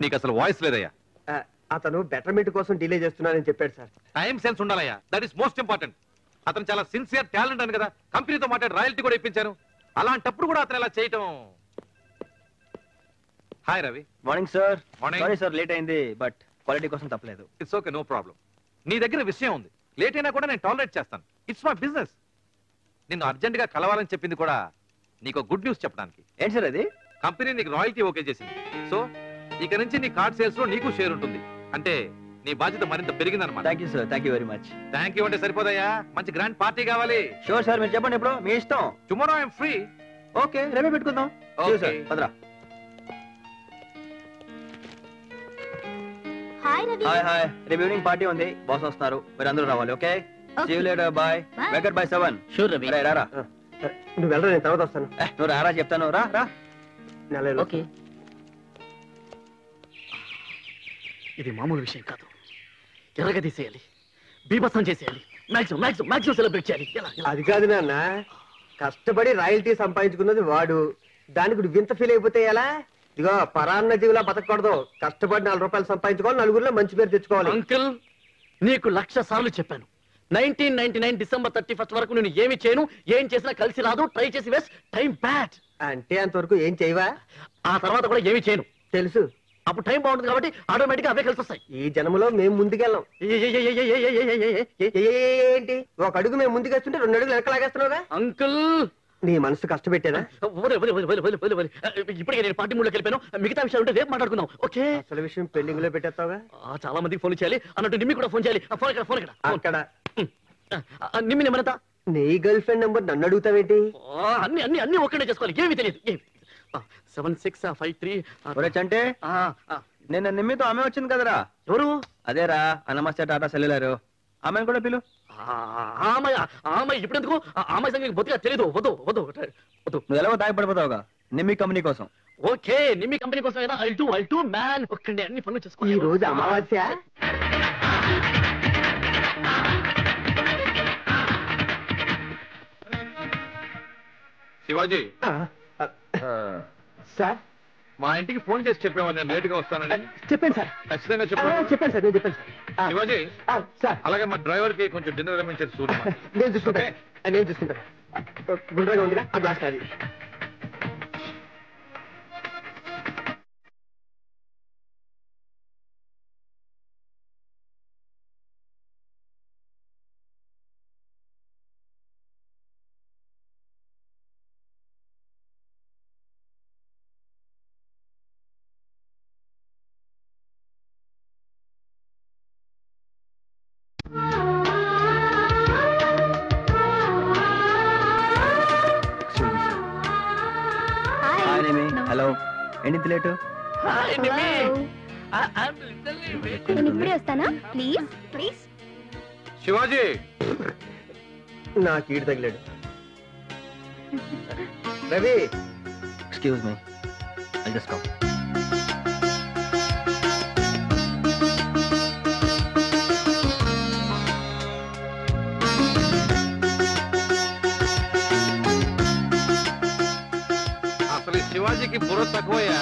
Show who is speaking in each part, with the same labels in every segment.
Speaker 1: నీకు అసలు వాయిస్ లేదయ్యా.
Speaker 2: అతను బెటర్మెంట్ కోసం డిలే చేస్తున్నానని చెప్పాడు సార్.
Speaker 1: టైం సెన్స్ ఉండాలయ్యా, దట్ ఈస్ మోస్ట్ ఇంపార్టెంట్. అతను చాలా సిన్సియర్ టాలెంట్ అని కదా కంపెనీతో మాట్లాడి రాయల్టీ కూడా ఇప్పించాను. అలాంటప్పుడు కూడా అతను ఇలా చేయటం. Hi Ravi.
Speaker 3: Morning sir.
Speaker 1: Morning.
Speaker 3: Sorry sir, late అయింది, బట్ క్వాలిటీ కోసం తప్పలేదు.
Speaker 1: It's okay, no problem. నీ దగ్గర విషయం ఉంది, లేట్ అయినా కూడా నేను టాలరేట్ చేస్తాను. It's my business. నిన్ను అర్జెంట్ గా కలవాలని చెప్పింది కూడా నీకు గుడ్ న్యూస్ చెప్పడానికి.
Speaker 3: ఏంటి సార్ అది?
Speaker 1: కంపెనీ నీకు రాయల్టీ ఓకే చేసింది. సో ఇక నుంచి నీ కార్డ్ సేల్స్ లో నీకు షేర్ ఉంటుంది. అంటే నీ బాధ్యత మరింత పెరిగిందన్నమాట.
Speaker 3: Thank you sir, thank you very much.
Speaker 1: Thank you అంటే సరిపోదయ్యా, మంచి గ్రాండ్ పార్టీ కావాలి.
Speaker 3: షూర్ సార్, మీరు చెప్పండి ఎప్పుడు, మీ ఇష్టం.
Speaker 1: Tomorrow I'm free.
Speaker 3: ఓకే, రేపే పెట్టుకుందాం.
Speaker 1: Okay.
Speaker 3: పదరా.
Speaker 4: హాయ్ రవి.
Speaker 3: హాయ్ హాయ్, రేపు ఈవినింగ్ పార్టీ ఉంది, బాస్ వస్తున్నారు, మీరు అందరూ రావాలి. Okay, see you later, bye. వెకర్ బై 7.
Speaker 5: షూర్ రవి.
Speaker 3: రారా.
Speaker 2: నువ్వు వెళ్ళరా, నేను తర్వాత వస్తాను.
Speaker 3: నువ్వు రారా చెప్తాను, రా రా.
Speaker 5: ఓకే, ఇది మామూలు విషయం కాదు. ఎర్రగా తీసేయాలి, బీభత్సం చేసేయాలి, మాక్సిమం మాక్సిమం మాక్సిమం సెలబ్రేట్ చేయాలి.
Speaker 2: అది కాదు నాన్న, కష్టపడి రాయల్టీ సంపాదించుకున్నది వాడు, దానికి నువ్వు వింత ఫీల్ అయిపోతే ఎలా? ఇదిగో పరాన్న జీవులా బతకూడదు, కష్టపడి 4 రూపాయలు సంపాదించుకోవాలి, నలుగురిలో మంచి పేరు తెచ్చుకోవాలి.
Speaker 5: అంకుల్, నీకు 1,00,000 సార్లు చెప్పాను, 1999 డిసెంబర్ 31 వరకు నేను ఏమి చేయను, ఏం చేసినా కలిసి రాదు, ట్రై చేసి వేస్ట్, టైం బ్యాడ్.
Speaker 2: అంటే అంతవరకు ఏం చేయవా?
Speaker 5: ఆ తర్వాత కూడా ఏమి చేయను.
Speaker 2: తెలుసు,
Speaker 5: అప్పుడు టైం బాగుంటుంది కాబట్టి ఆటోమేటిక్ గా అవే కలిసి వస్తాయి.
Speaker 2: ఈ జన్మలో మేము ముందుకెళ్ళాం. ఏంటి, ఒక అడుగు మేము ముందుకేస్తుంటే 2 అడుగులు వెనకలాగేస్తున్నావుగా?
Speaker 5: అంకుల్,
Speaker 2: నీ మనసు కష్టపెట్టేదా?
Speaker 5: ఇప్పటికే నేను పార్టీ మూడ్లోకి వెళ్ళిపోయాను, మిగతా విషయాలు ఉంటే రేపు మాట్లాడుకుందాం. ఓకే,
Speaker 2: అసలు విషయం పెండింగ్ లో పెట్టేస్తావుగా?
Speaker 5: చాలా మందికి ఫోన్ చేయాలి అన్నట్టు నిమ్మి కూడా ఫోన్ చేయాలి. ఫోన్ ఇక్కడ, ఫోన్ ఇక్కడ.
Speaker 2: అక్కడ
Speaker 5: నిమ్మి నెమ్మరత.
Speaker 2: నీ గర్ల్ ఫ్రెండ్ నెంబర్ నన్ను అడుగుతావేంటి?
Speaker 5: అన్ని అన్ని అన్ని ఒక్కడే చేసుకోవాలి, ఏమీ తెలియదు. 7653.
Speaker 3: అంటే నేను నిమ్మితో ఆమె వచ్చింది కదరా.
Speaker 5: ఎవరు?
Speaker 3: అదేరా, నమస్తే టాటా సెల్యులర్. ఆమెను కూడా పిలు.
Speaker 5: ఆమె ఇప్పుడు ఎందుకు? ఆమె సంగతి బొత్తిగా తెలీదు. వద్దు వద్దు వద్దు.
Speaker 3: నువ్వు ఎలాగో తాగిపడిపోతావుగా నిమ్మి కంపెనీ కోసం.
Speaker 5: ఓకే, నిమ్మి కంపెనీ కోసం అయినా ఐల్ టూ మ్యాన్. ఒక్కడే అన్ని పనులు చేసుకో.
Speaker 2: ఈ రోజు అమావాస్య.
Speaker 1: శివాజీ
Speaker 2: సార్,
Speaker 1: మా ఇంటికి ఫోన్ చేసి చెప్పేవాళ్ళు నేను లేట్ గా వస్తానని.
Speaker 2: చెప్పండి సార్.
Speaker 1: ఖచ్చితంగా
Speaker 2: చెప్పాను సార్, నేను చెప్పాను సార్.
Speaker 1: శివాజీ,
Speaker 2: సార్
Speaker 1: అలాగే మా డ్రైవర్ కి కొంచెం డిన్నర్ అరేంజ్ చూడు.
Speaker 2: నేను చూసుకుంటాను. గుండ్రగా ఉందిరా ఆ గ్లాస్ అది.
Speaker 3: హలో, ఏంటి లేటు?
Speaker 4: నేను ఇప్పుడే వస్తానా? Please please.
Speaker 1: శివాజీ,
Speaker 2: నాకు ఈడు తగిలాడు. Ravi,
Speaker 3: excuse me, I just come.
Speaker 1: శివాజీకి బుర్ర తక్కువయ్యా.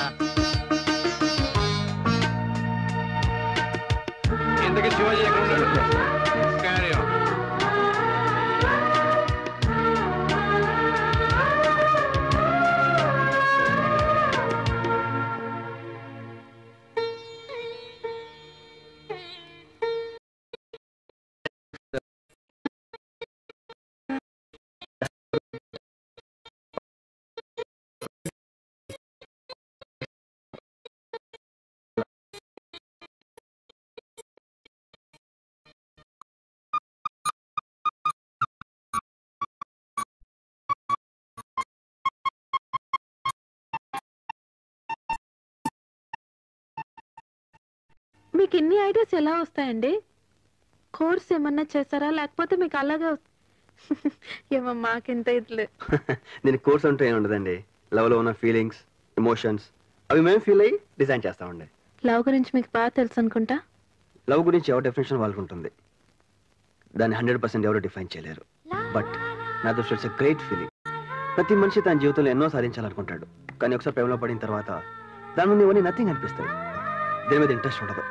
Speaker 1: ఇంతకీ శివాజీ ఎక్కడ ఉన్నాడు? Carry on.
Speaker 6: మీకు ఇన్ని ఐడియాస్ ఎలా వస్తాయండి? కోర్స్ ఏమన్నా చేస్తారా, లేకపోతే మీకు అలాగే? ఏమో మాకింత ఇట్లే.
Speaker 3: నేను కోర్స్ అంటే ఏమి ఉండదండి. లవ్ లో ఉన్న ఫీలింగ్స్, ఎమోషన్స్ అవి మేము ఫీల్ అయ్యి డిజైన్ చేస్తామండి.
Speaker 6: లవ్ గురించి మీకు బాగా తెలుసు అనుకుంటా.
Speaker 3: లవ్ గురించి ఎవరి డెఫినేషన్ వాళ్ళకు ఉంటుంది, దాన్ని 100% ఎవరు డిఫైన్ చేయలేరు. బట్ నా దృష్టిలో ఇట్స్ ఎ గ్రేట్ ఫీలింగ్. ప్రతి మనిషి తన జీవితంలో ఎన్నో సాధించాలనుకుంటాడు, కానీ ఒకసారి ప్రేమలో పడిన తర్వాత దాని ముందు ఇవన్నీ నథింగ్ అనిపిస్తాయి. దేని మీద ఇంట్రెస్ట్ ఉండదు.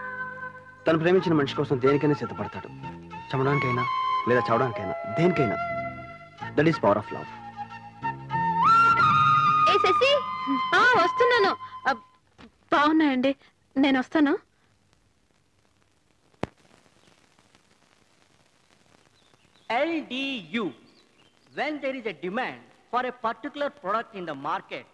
Speaker 3: తను ప్రేమించిన మనిషి కోసం దేనికైనా సిద్ధపడతాడు. చంపడానికైనా లేదా చావడానికైనా, దేనికైనా. That is power of love.
Speaker 4: ఏ శశి,
Speaker 6: వస్తున్నాను. బాగున్నాయండి, నేను వస్తాను.
Speaker 7: LDU. When there is a demand for a particular product in the market,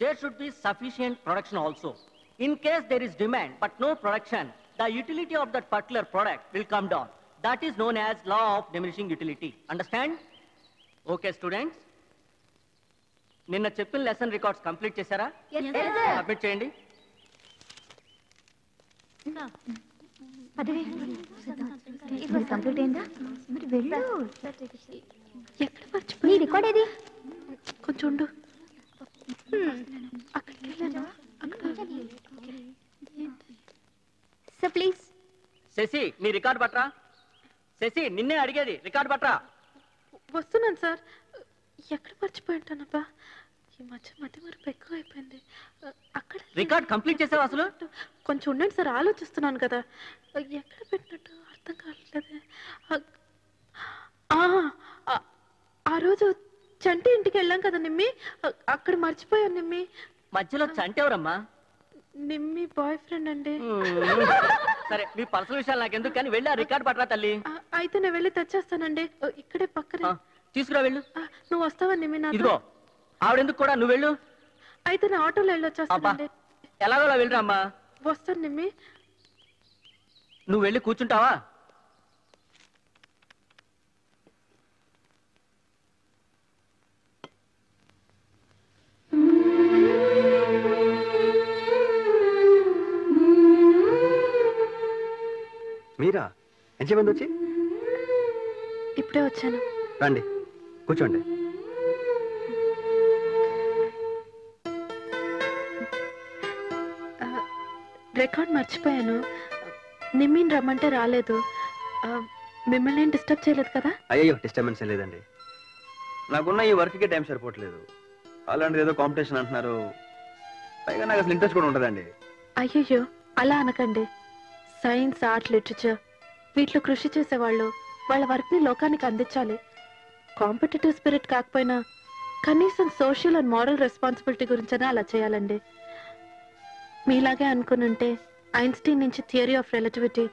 Speaker 7: there should be sufficient production also. In case there is demand but no production, the utility of that particular product will come down. That is known as law of diminishing utility. Understand? Okay, students. నిన్న చెప్పిన lesson records complete చేశారా? Submit చేయండి.
Speaker 4: Complete అయిందా? మరి వెళ్ళు.
Speaker 6: ఎక్కడ మర్చిపోయి
Speaker 4: నీ రికార్డ్ ఏది?
Speaker 6: కొంచెం ఉండు. అక్కడికి వెళ్ళాను.
Speaker 4: So please.
Speaker 7: శశి, నీ రికార్డ్ పట్రా. శశి, నిన్నే అడిగేది, రికార్డ్ పట్రా.
Speaker 6: వస్తున్నాను సార్. ఎక్కడ మర్చిపోయి ఉంటానబ్బా, ఈ మధ్య మరపు ఎక్కువ అయిపోయింది. అక్కడ
Speaker 7: రికార్డ్ కంప్లీట్ చేసావు అసలు?
Speaker 6: కొంచెం ఉండండి సార్, ఆలోచిస్తున్నాను కదా. ఎక్కడ పెట్టినట్టు అర్థం కావట్లేదే. ఆ రోజు చంటి ఇంటికి వెళ్ళాం కదా నిమ్మి, అక్కడ మర్చిపోయాను నిమ్మి.
Speaker 7: మధ్యలో చంటి ఎవరమ్మా?
Speaker 6: నిమ్మి బాయ్ ఫ్రెండ్ అండి.
Speaker 7: సరే, మీ పర్సనల్ విషయాలు నాకెందుకు, కానీ వెళ్ళి ఆ రికార్డ్ పట్రా తల్లి.
Speaker 6: అయితే నేను వెళ్ళి తెచ్చేస్తానండి, ఇక్కడే పక్కనే.
Speaker 7: తీసుకురా, వెళ్ళు.
Speaker 6: నువ్వు వస్తావా నిమ్మి?
Speaker 7: ఇదిగో ఆవిడెందుకు కూడా, నువ్వు వెళ్ళు.
Speaker 6: అయితే నా ఆటోలో వెళ్ళొచ్చేస్తానండి.
Speaker 7: ఎలాగోలా వెళ్ళరా అమ్మా.
Speaker 6: వస్తాను నిమ్మి.
Speaker 7: నువ్వు వెళ్ళి కూర్చుంటావా?
Speaker 3: మీరా? ఎంతసేపు వచ్చి?
Speaker 6: ఇప్పుడే వచ్చాను.
Speaker 3: రండి, కూర్చోండి.
Speaker 6: రికార్డ్ మర్చిపోయాను. నిమ్మిని రమ్మంటే రాలేదు. మిమ్మల్ని ఏం డిస్టర్బ్ చేయలేదు కదా?
Speaker 3: అయ్యో, డిస్టర్బెన్స్ లేదండి. నాకున్న ఈ వర్క్కి టైం సరిపోవట్లేదు. అలాంటిది ఏదో కాంపిటీషన్ అంటున్నారు. పైగా నాకు అసలు ఇంట్రెస్ట్ కూడా ఉండదండి.
Speaker 6: అయ్యయ్యో, అలా అనకండి. సైన్స్, ఆర్ట్, లిటరేచర్ వీటిలో కృషి చేసేవాళ్ళు వాళ్ళ వర్క్ని లోకానికి అందించాలి. కాంపిటేటివ్ స్పిరిట్ కాకపోయినా కనీసం సోషల్ అండ్ మారల్ రెస్పాన్సిబిలిటీ గురించైనా అలా చేయాలండి. మీలాగే అనుకునుంటే ఐన్స్టీన్ నుంచి థియరీ ఆఫ్ రిలేటివిటీ,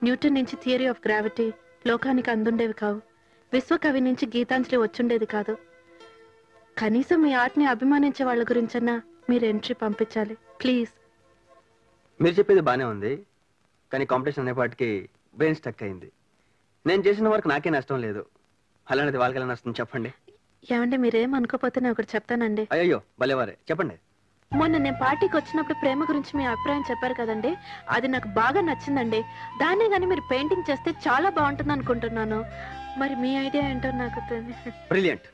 Speaker 6: న్యూటన్ నుంచి థియరీ ఆఫ్ గ్రావిటీ లోకానికి అందుండేవి కావు. విశ్వకవి నుంచి గీతాంజలి వచ్చుండేది కాదు. కనీసం మీ ఆర్ట్ని అభిమానించే వాళ్ళ గురించన్నా మీరు ఎంట్రీ పంపించాలి ప్లీజ్.
Speaker 3: మీరు చెప్పేది బాగానే ఉంది, కానీ కాంపిటీషన్ అనేపాటికి బ్రెయిన్ స్టక్ అయింది. నేను చేసిన వర్క్ నాకే నష్టం లేదు, అలాంటిది వాళ్ళకి నష్టం చెప్పండి.
Speaker 6: ఏమంటే మీరేం అనుకోపోతే నేను ఒకటి చెప్తానండి.
Speaker 3: అయ్యో, భలేవారే, చెప్పండి.
Speaker 6: మొన్న నేను పార్టీకి వచ్చినప్పుడు ప్రేమ గురించి మీ అభిప్రాయం చెప్పారు కదండి, అది నాకు బాగా నచ్చిందండి. దాన్నే కానీ మీరు పెయింటింగ్ చేస్తే చాలా బాగుంటుంది అనుకుంటున్నాను. మరి మీ ఐడియా ఏంటో నాకు తెలియదు.
Speaker 3: బ్రిలియంట్,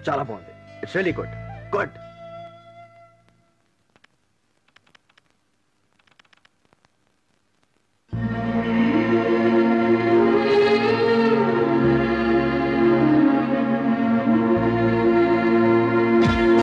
Speaker 3: చాలా బాగుంది. It's really good. గుడ్.